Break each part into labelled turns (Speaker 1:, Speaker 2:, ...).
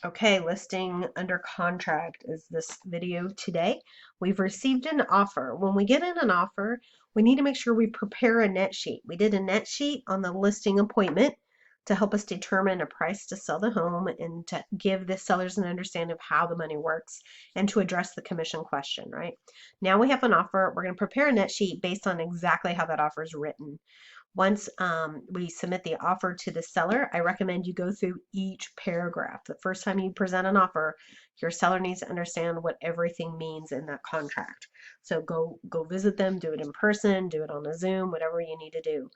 Speaker 1: Okay, listing under contract is this video today. We've received an offer. When we get in an offer, we need to make sure we prepare a net sheet. We did a net sheet on the listing appointment to help us determine a price to sell the home and to give the sellers an understanding of how the money works and to address the commission question, right? Now we have an offer. We're going to prepare a net sheet based on exactly how that offer is written. Once we submit the offer to the seller, I recommend you go through each paragraph. The first time you present an offer, your seller needs to understand what everything means in that contract. So go visit them, do it in person, do it on a Zoom, whatever you need to do.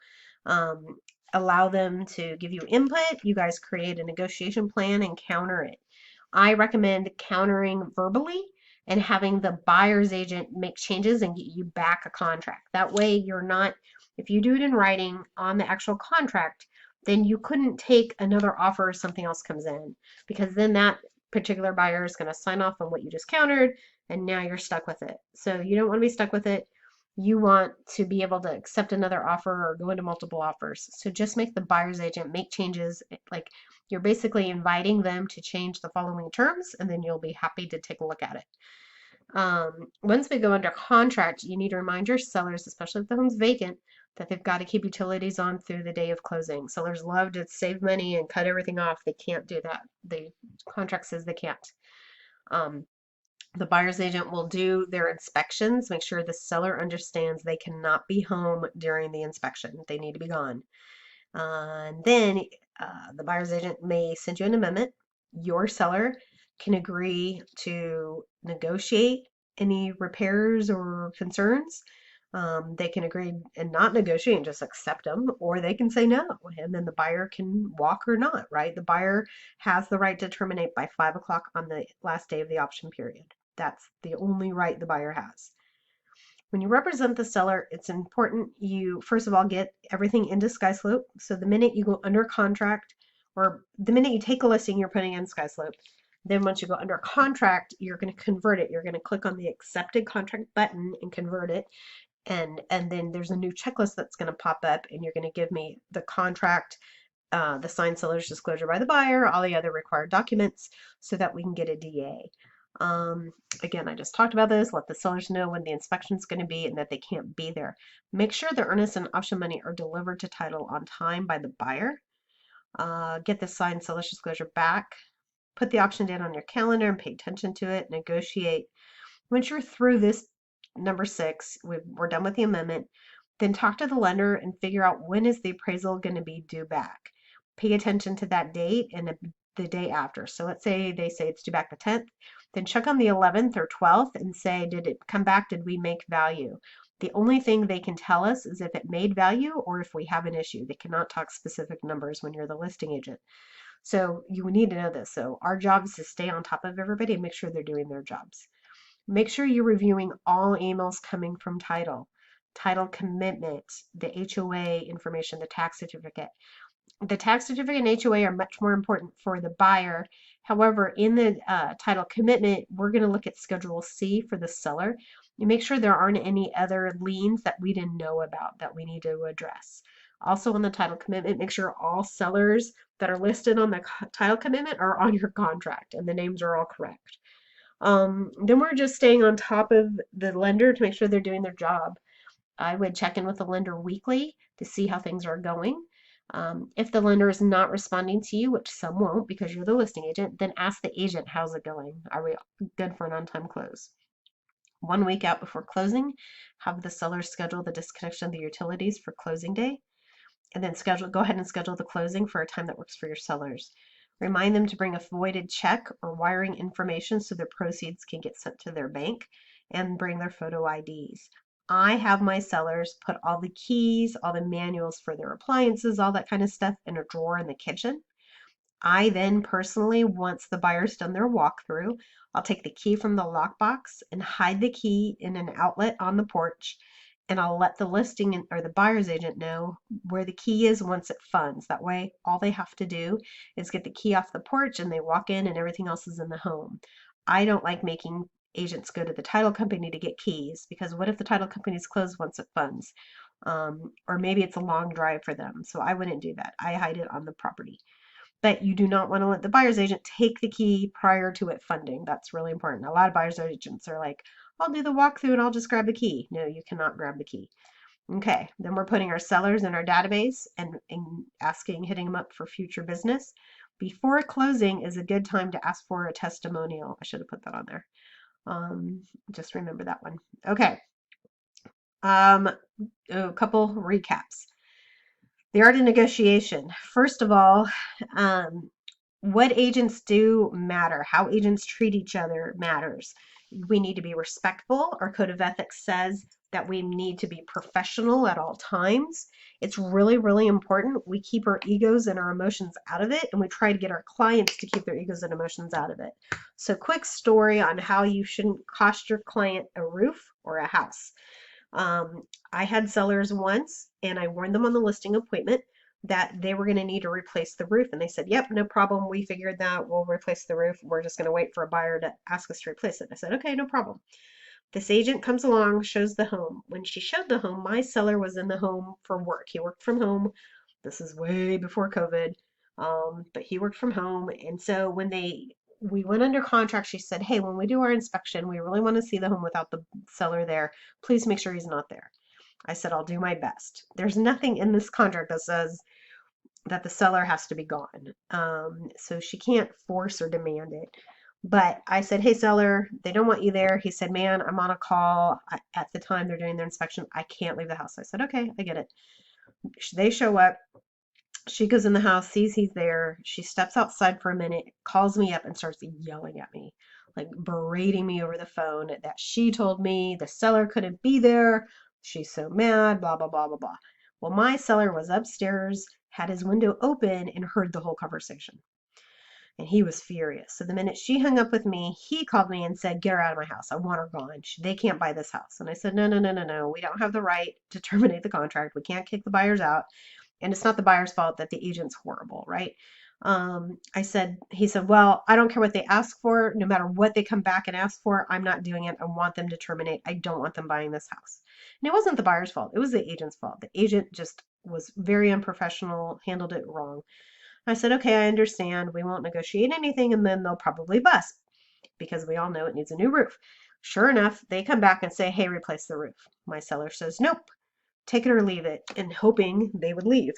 Speaker 1: Allow them to give you input. You guys create a negotiation plan and counter it. I recommend countering verbally and having the buyer's agent make changes and get you back a contract. That way you're not, if you do it in writing on the actual contract, then you couldn't take another offer if something else comes in, because then that particular buyer is going to sign off on what you just countered and now you're stuck with it. So you don't want to be stuck with it. You want to be able to accept another offer or go into multiple offers. So just make the buyer's agent make changes. Like, you're basically inviting them to change the following terms, and then you'll be happy to take a look at it. Once we go under contract, you need to remind your sellers, especially if the home's vacant, that they've got to keep utilities on through the day of closing. Sellers love to save money and cut everything off. They can't do that. The contract says they can't. The buyer's agent will do their inspections, make sure the seller understands they cannot be home during the inspection. They need to be gone. And then the buyer's agent may send you an amendment. Your seller can agree to negotiate any repairs or concerns. They can agree and not negotiate and just accept them, or they can say no, and then the buyer can walk or not, right? The buyer has the right to terminate by 5 o'clock on the last day of the option period. That's the only right the buyer has. When you represent the seller, it's important you, first of all, get everything into SkySlope. So the minute you go under contract, or the minute you take a listing, you're putting in SkySlope. Then once you go under contract, you're going to convert it. You're going to click on the accepted contract button and convert it. And then there's a new checklist that's going to pop up, and you're going to give me the contract, the signed seller's disclosure by the buyer, all the other required documents, so that we can get a DA. Again, I just talked about this. Let the sellers know when the inspection is going to be and that they can't be there. Make sure the earnest and option money are delivered to title on time by the buyer. Get the signed seller's disclosure back. Put the option date on your calendar and pay attention to it. Negotiate. Once you're through this number 6, we're done with the amendment, then talk to the lender and figure out when is the appraisal going to be due back. Pay attention to that date and the day after. So let's say they say it's due back the 10th, then check on the 11th or 12th and say, did it come back? Did we make value? The only thing they can tell us is if it made value or if we have an issue. They cannot talk specific numbers when you're the listing agent. So you need to know this. So our job is to stay on top of everybody and make sure they're doing their jobs. Make sure you're reviewing all emails coming from title commitment, the HOA information, the tax certificate. The tax certificate and HOA are much more important for the buyer. However, in the title commitment, we're going to look at Schedule C for the seller and make sure there aren't any other liens that we didn't know about that we need to address. Also on the title commitment, make sure all sellers that are listed on the title commitment are on your contract and the names are all correct. Then we're just staying on top of the lender to make sure they're doing their job. I would check in with the lender weekly to see how things are going. If the lender is not responding to you, which some won't because you're the listing agent, then ask the agent, how's it going? Are we good for an on-time close? 1 week out before closing, have the seller schedule the disconnection of the utilities for closing day, and then go ahead and schedule the closing for a time that works for your sellers. Remind them to bring a voided check or wiring information so their proceeds can get sent to their bank, and bring their photo IDs. I have my sellers put all the keys, all the manuals for their appliances, all that kind of stuff in a drawer in the kitchen. I then personally, once the buyer's done their walkthrough, I'll take the key from the lockbox and hide the key in an outlet on the porch, and I'll let the listing or the buyer's agent know where the key is once it funds. That way, all they have to do is get the key off the porch and they walk in and everything else is in the home. I don't like making agents go to the title company to get keys, because what if the title company is closed once it funds? Or maybe it's a long drive for them. So I wouldn't do that. I hide it on the property. but you do not want to let the buyer's agent take the key prior to it funding. That's really important. A lot of buyer's agents are like, I'll do the walkthrough and I'll just grab the key. No, you cannot grab the key. Okay, then we're putting our sellers in our database and asking, hitting them up for future business. Before closing is a good time to ask for a testimonial. I should have put that on there. Just remember that one. Okay. A couple recaps. The art of negotiation. First of all, um, what agents do matter. How agents treat each other matters. We need to be respectful. Our code of ethics says that we need to be professional at all times. It's really, really important. We keep our egos and our emotions out of it, and we try to get our clients to keep their egos and emotions out of it. So, quick story on how you shouldn't cost your client a roof or a house. I had sellers once, and I warned them on the listing appointment that they were going to need to replace the roof. And they said, yep, no problem. We figured that we'll replace the roof. We're just going to wait for a buyer to ask us to replace it. I said, okay, no problem. This agent comes along, shows the home. When she showed the home, my seller was in the home for work. He worked from home. This is way before COVID, but he worked from home. And so when we went under contract, she said, hey, when we do our inspection, we really want to see the home without the seller there. Please make sure he's not there. I said, I'll do my best. There's nothing in this contract that says that the seller has to be gone. So she can't force or demand it. But I said, hey, seller, they don't want you there. He said, man, I'm on a call. At the time they're doing their inspection, I can't leave the house. I said, okay, I get it. They show up. She goes in the house, sees he's there. She steps outside for a minute, calls me up, and starts yelling at me, like berating me over the phone that she told me the seller couldn't be there. She's so mad, blah, blah, blah, blah, blah. Well, my seller was upstairs, had his window open, and heard the whole conversation. And he was furious. So the minute she hung up with me, he called me and said, get her out of my house. I want her gone. They can't buy this house. And I said, no, no, no, no, no. We don't have the right to terminate the contract. We can't kick the buyers out. And it's not the buyer's fault that the agent's horrible, right? He said, well, I don't care what they ask for. No matter what they come back and ask for, I'm not doing it. I want them to terminate. I don't want them buying this house. And it wasn't the buyer's fault. It was the agent's fault. The agent just was very unprofessional, handled it wrong. I said, okay, I understand. We won't negotiate anything, and then they'll probably bust because we all know it needs a new roof. Sure enough, they come back and say, hey, replace the roof. My seller says, nope, take it or leave it, and hoping they would leave.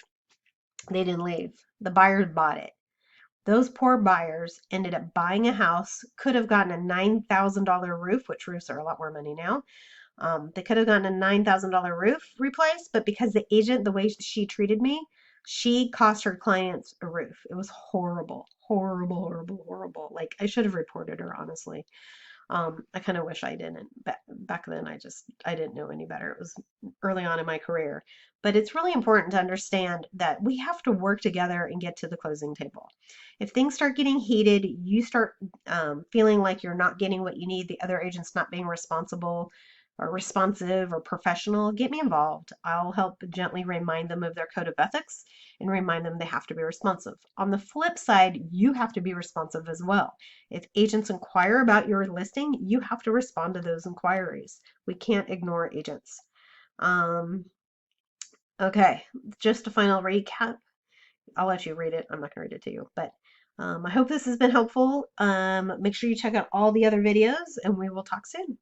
Speaker 1: They didn't leave. The buyers bought it. Those poor buyers ended up buying a house, could have gotten a $9,000 roof, which roofs are a lot more money now. They could have gotten a $9,000 roof replaced, but because the agent, the way she treated me, she cost her clients a roof. It was horrible, horrible, horrible, horrible. Like I should have reported her, honestly. I kind of wish I didn't. Back then, I didn't know any better. It was early on in my career. But it's really important to understand that we have to work together and get to the closing table. If things start getting heated, you start feeling like you're not getting what you need, the other agent's not being responsible or responsive or professional, get me involved. I'll help gently remind them of their code of ethics and remind them they have to be responsive. On the flip side, you have to be responsive as well. If agents inquire about your listing, you have to respond to those inquiries. We can't ignore agents. Okay, just a final recap. I'll let you read it. I'm not going to read it to you, but I hope this has been helpful. Make sure you check out all the other videos, and we will talk soon.